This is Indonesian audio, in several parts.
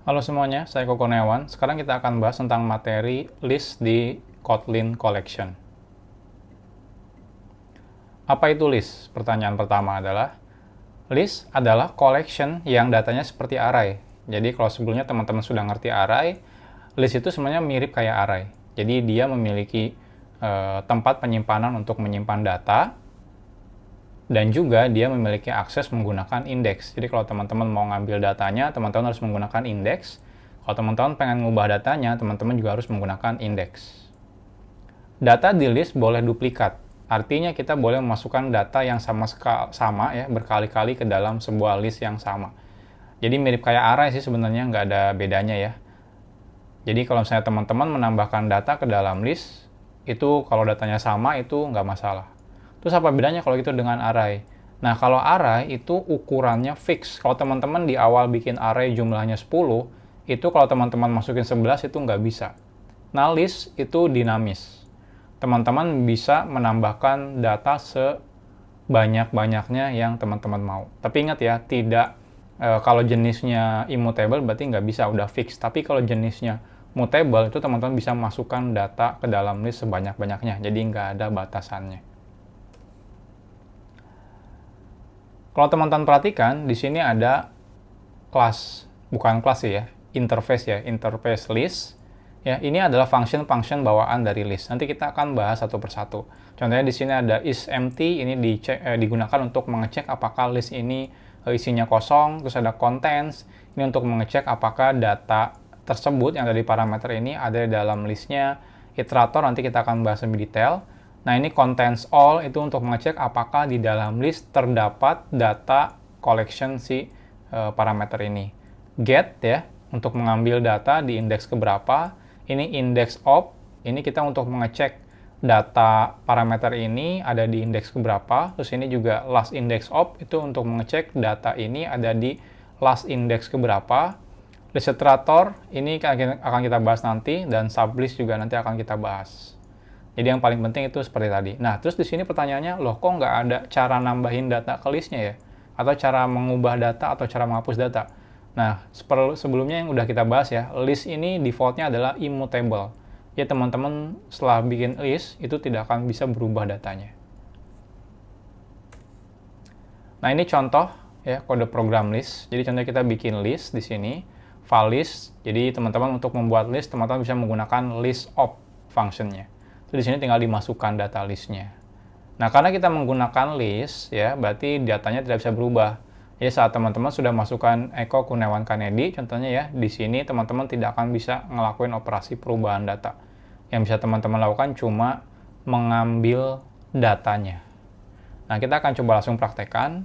Halo semuanya, saya Koko Kurniawan. Sekarang kita akan bahas tentang materi list di Kotlin Collection. Apa itu list? Pertanyaan pertama adalah, list adalah collection yang datanya seperti array. Jadi kalau sebelumnya teman-teman sudah ngerti array, list itu sebenarnya mirip kayak array. Jadi dia memiliki tempat penyimpanan untuk menyimpan data, dan juga dia memiliki akses menggunakan indeks. Jadi kalau teman-teman mau ngambil datanya, teman-teman harus menggunakan indeks. Kalau teman-teman pengen ngubah datanya, teman-teman juga harus menggunakan indeks. Data di list boleh duplikat. Artinya kita boleh memasukkan data yang sama ya, berkali-kali ke dalam sebuah list yang sama. Jadi mirip kayak array sih sebenarnya, nggak ada bedanya ya. Jadi kalau misalnya teman-teman menambahkan data ke dalam list, itu kalau datanya sama itu nggak masalah. Terus apa bedanya kalau gitu dengan array? Nah, kalau array itu ukurannya fix. Kalau teman-teman di awal bikin array jumlahnya 10, itu kalau teman-teman masukin 11 itu nggak bisa. Nah, list itu dinamis. Teman-teman bisa menambahkan data sebanyak-banyaknya yang teman-teman mau. Tapi ingat ya, tidak kalau jenisnya immutable berarti nggak bisa, udah fix. Tapi kalau jenisnya mutable, itu teman-teman bisa masukkan data ke dalam list sebanyak-banyaknya. Jadi nggak ada batasannya. Kalau teman-teman perhatikan, di sini ada kelas, bukan kelas sih ya, interface list. Ya, ini adalah function-function bawaan dari list. Nanti kita akan bahas satu persatu. Contohnya di sini ada isEmpty, ini digunakan untuk mengecek apakah list ini isinya kosong. Terus ada contents, ini untuk mengecek apakah data tersebut yang ada di parameter ini ada di dalam listnya. Iterator nanti kita akan bahas lebih detail. Nah, ini contents all itu untuk mengecek apakah di dalam list terdapat data collection si parameter ini. Get ya, untuk mengambil data di indeks keberapa. Ini index of, ini kita untuk mengecek data parameter ini ada di indeks keberapa. Terus ini juga last index of, itu untuk mengecek data ini ada di last index keberapa. List iterator, ini akan kita bahas nanti, dan sublist juga nanti akan kita bahas. Jadi yang paling penting itu seperti tadi. Nah, terus di sini pertanyaannya, loh kok nggak ada cara nambahin data ke listnya ya? Atau cara mengubah data atau cara menghapus data? Nah, sebelumnya yang udah kita bahas ya, list ini defaultnya adalah immutable. Ya teman-teman setelah bikin list, itu tidak akan bisa berubah datanya. Nah, ini contoh ya kode program list. Jadi contohnya kita bikin list di sini, file list. Jadi teman-teman untuk membuat list, teman-teman bisa menggunakan list of function-nya. Terus di sini tinggal dimasukkan data listnya. Nah, karena kita menggunakan list, ya, berarti datanya tidak bisa berubah. Ya, saat teman-teman sudah masukkan Eko Kurniawan Kanedi, contohnya ya, di sini teman-teman tidak akan bisa ngelakuin operasi perubahan data. Yang bisa teman-teman lakukan cuma mengambil datanya. Nah, kita akan coba langsung praktekkan.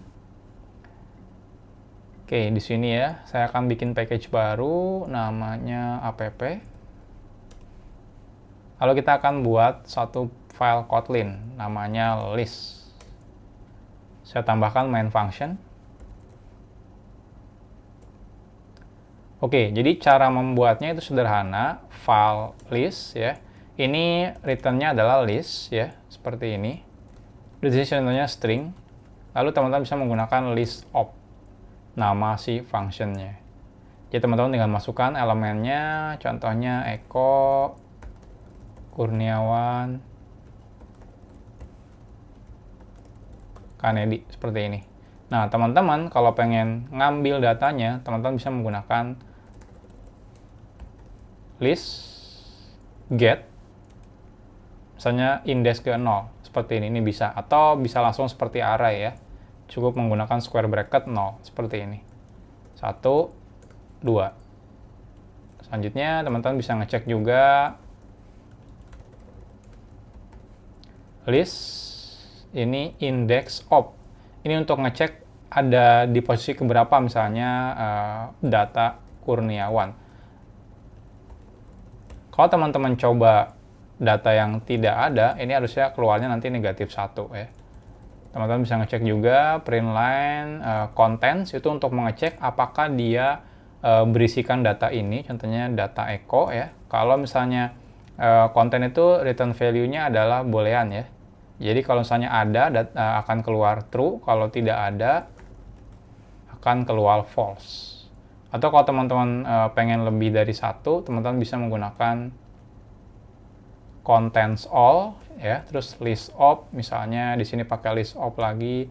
Oke, di sini ya, saya akan bikin package baru, namanya app. Lalu kita akan buat satu file Kotlin, namanya list. Saya tambahkan main function. Oke, jadi cara membuatnya itu sederhana. File list ya. Ini return-nya adalah list ya, seperti ini. Di sini contohnya string. Lalu teman-teman bisa menggunakan list of, nama si function-nya. Jadi teman-teman tinggal masukkan elemennya, contohnya Eko Kurniawan Kanedi, seperti ini. Nah, teman-teman kalau pengen ngambil datanya, teman-teman bisa menggunakan list get, misalnya index ke 0, seperti ini bisa. Atau bisa langsung seperti array ya, cukup menggunakan square bracket 0, seperti ini. 1, 2. Selanjutnya, teman-teman bisa ngecek juga list ini index of. Ini untuk ngecek ada di posisi keberapa misalnya data Kurniawan. Kalau teman-teman coba data yang tidak ada, ini harusnya keluarnya nanti negatif 1 ya. Teman-teman bisa ngecek juga print line contents, itu untuk mengecek apakah dia berisikan data ini, contohnya data Eko ya. Kalau misalnya konten itu return value-nya adalah boolean ya. Jadi kalau misalnya ada akan keluar true, kalau tidak ada akan keluar false. Atau kalau teman-teman pengen lebih dari satu, teman-teman bisa menggunakan contents all ya, terus list of, misalnya di sini pakai list of lagi,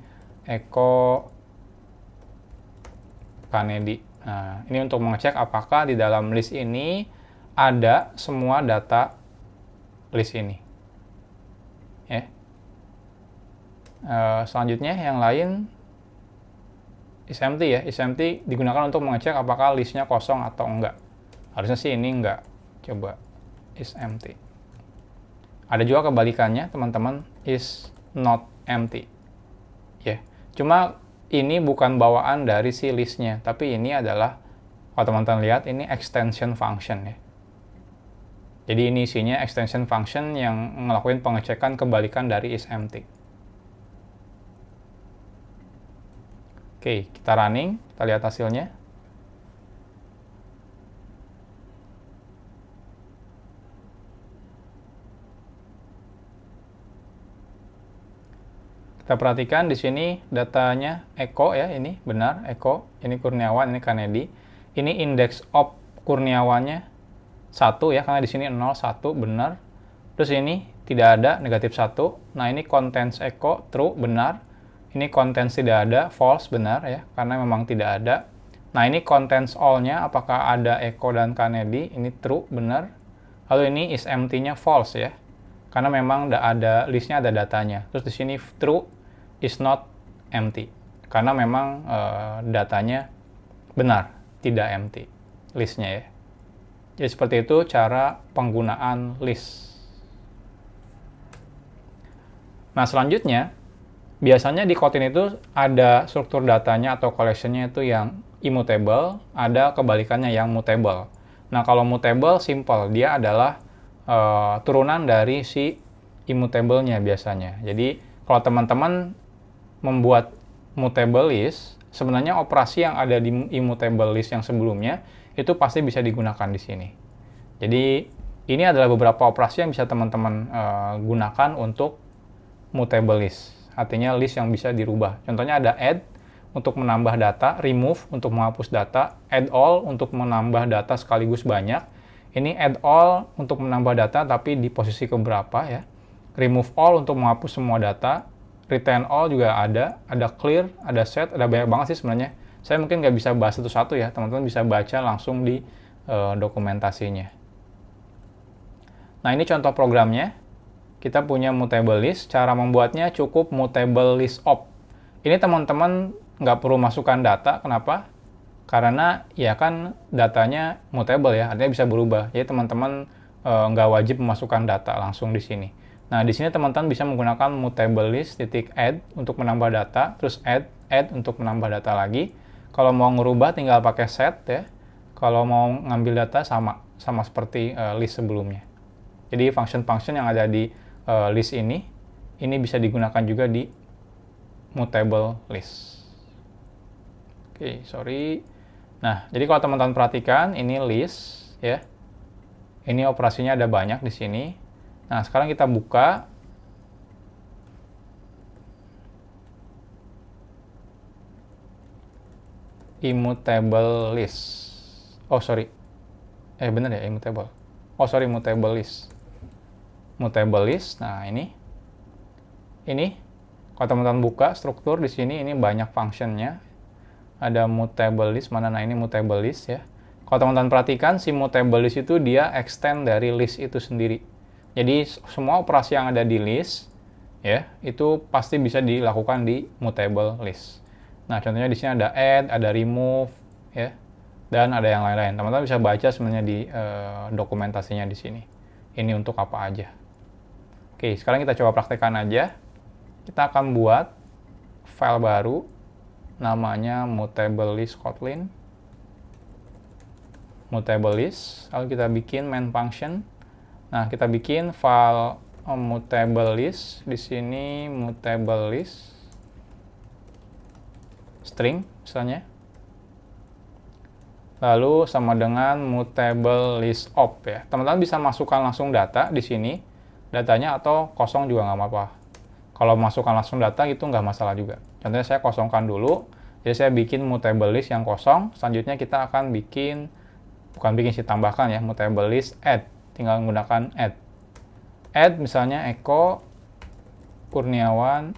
Eko Kanedi. Nah, ini untuk mengecek apakah di dalam list ini ada semua data list ini. Ya. Selanjutnya yang lain is empty ya. Is empty digunakan untuk mengecek apakah listnya kosong atau enggak. Harusnya sih ini enggak. Coba is empty. Ada juga kebalikannya, teman-teman, is not empty. Ya. Cuma ini bukan bawaan dari si listnya, tapi ini adalah, kalau teman-teman lihat, ini extension function ya. Jadi ini isinya extension function yang ngelakuin pengecekan kebalikan dari is empty. Oke, kita running, kita lihat hasilnya. Kita perhatikan di sini datanya Eko ya, ini benar Eko, ini Kurniawan, ini Kanedi. Ini index of Kurniawannya 1 ya, karena di sini 0 1 benar. Terus ini tidak ada, negatif 1. Nah, ini contents Eko true benar. Ini contents tidak ada, false benar ya, karena memang tidak ada. Nah, ini contents all-nya apakah ada Eko dan Kanedi, ini true benar. Lalu ini is empty-nya false ya. Karena memang ada listnya, ada datanya. Terus di sini true is not empty, karena memang datanya benar, tidak empty listnya ya. Jadi seperti itu cara penggunaan list. Nah, selanjutnya biasanya di Kotlin itu ada struktur datanya atau collection-nya itu yang immutable, ada kebalikannya yang mutable. Nah, kalau mutable simple, dia adalah turunan dari si immutable-nya biasanya. Jadi kalau teman-teman membuat mutable list, sebenarnya operasi yang ada di immutable list yang sebelumnya itu pasti bisa digunakan di sini. Jadi ini adalah beberapa operasi yang bisa teman-teman gunakan untuk mutable list. Artinya list yang bisa dirubah. Contohnya ada add untuk menambah data, remove untuk menghapus data, add all untuk menambah data sekaligus banyak. Ini add all untuk menambah data tapi di posisi keberapa ya. Remove all untuk menghapus semua data. Retain all juga ada clear, ada set, ada banyak banget sih sebenarnya. Saya mungkin nggak bisa bahas satu-satu ya, teman-teman bisa baca langsung di dokumentasinya. Nah, ini contoh programnya. Kita punya mutable list, cara membuatnya cukup mutable list of. Ini teman-teman nggak perlu masukkan data, kenapa? Karena ya kan datanya mutable ya, artinya bisa berubah. Jadi teman-teman nggak wajib memasukkan data langsung di sini. Nah, di sini teman-teman bisa menggunakan mutable list .add untuk menambah data, terus add untuk menambah data lagi. Kalau mau ngerubah tinggal pakai set ya. Kalau mau ngambil data sama seperti list sebelumnya. Jadi function-function yang ada di list ini bisa digunakan juga di mutable list. Oke, sorry. Nah, jadi kalau teman-teman perhatikan ini list ya. Ini operasinya ada banyak di sini. Nah, sekarang kita buka immutable list. Oh, sorry. Bener ya, immutable. Oh, sorry, mutable list. Mutable list. Nah, ini. Kalau teman-teman buka struktur di sini, ini banyak functionnya. Ada mutable list, mana? Nah, ini mutable list ya. Kalau teman-teman perhatikan, si mutable list itu dia extend dari list itu sendiri. Jadi semua operasi yang ada di list ya, itu pasti bisa dilakukan di mutable list. Nah, contohnya di sini ada add, ada remove ya, dan ada yang lain-lain. Teman-teman bisa baca sebenarnya di dokumentasinya di sini. Ini untuk apa aja. Oke, sekarang kita coba praktekkan aja. Kita akan buat file baru namanya mutable list Kotlin. Mutable list, lalu kita bikin main function. Nah, kita bikin file mutable list. Di sini mutable list string misalnya. Lalu sama dengan mutable list of ya. Teman-teman bisa masukkan langsung data di sini, datanya, atau kosong juga nggak apa-apa. Kalau masukkan langsung data itu nggak masalah juga. Contohnya saya kosongkan dulu. Jadi saya bikin mutable list yang kosong, selanjutnya kita akan bukan bikin sih, tambahkan ya, mutable list add. Tinggal menggunakan add. Add misalnya Eko Kurniawan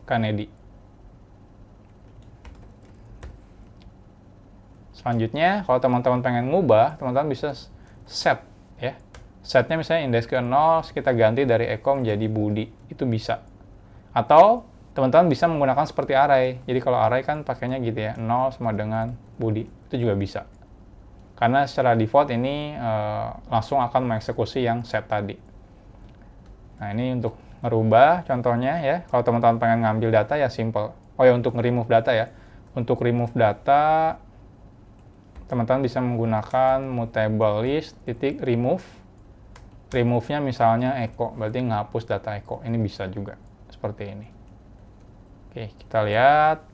Kanedi. Selanjutnya, kalau teman-teman pengen ngubah, teman-teman bisa set ya. Setnya misalnya indeks ke 0, kita ganti dari Eko menjadi Budi. Itu bisa. Atau teman-teman bisa menggunakan seperti array. Jadi kalau array kan pakainya gitu ya, 0 sama dengan Budi. Itu juga bisa. Karena secara default ini langsung akan mengeksekusi yang set tadi. Nah, ini untuk merubah contohnya ya. Kalau teman-teman pengen ngambil data ya simple. Oh ya, untuk remove data ya. Untuk remove data, teman-teman bisa menggunakan mutable list titik remove. Remove-nya misalnya Eko, berarti ngapus data Eko. Ini bisa juga seperti ini. Oke, kita lihat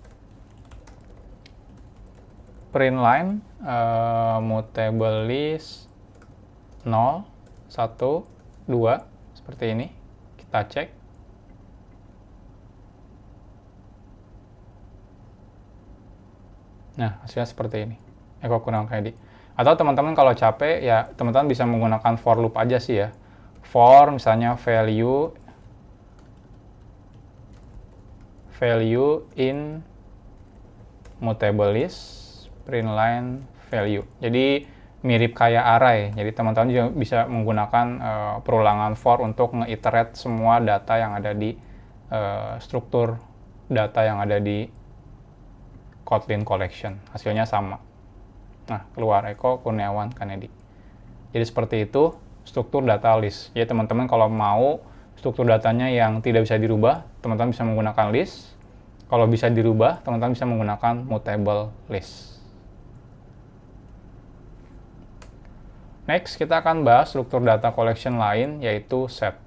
print line mutable list 0, 1, 2 seperti ini. Kita cek. Nah, hasilnya seperti ini. Eko Kurniawan Kanedi. Atau teman-teman kalau capek ya teman-teman bisa menggunakan for loop aja sih ya. For misalnya value in mutable list print line value. Jadi mirip kayak array. Jadi teman-teman juga bisa menggunakan perulangan for untuk nge-iterate semua data yang ada di struktur data yang ada di Kotlin collection. Hasilnya sama. Nah, keluar Eko Kurniawan Kanedi. Jadi seperti itu struktur data list. Jadi teman-teman kalau mau struktur datanya yang tidak bisa dirubah, teman-teman bisa menggunakan list. Kalau bisa dirubah, teman-teman bisa menggunakan mutable list. Next, kita akan bahas struktur data collection lain, yaitu set.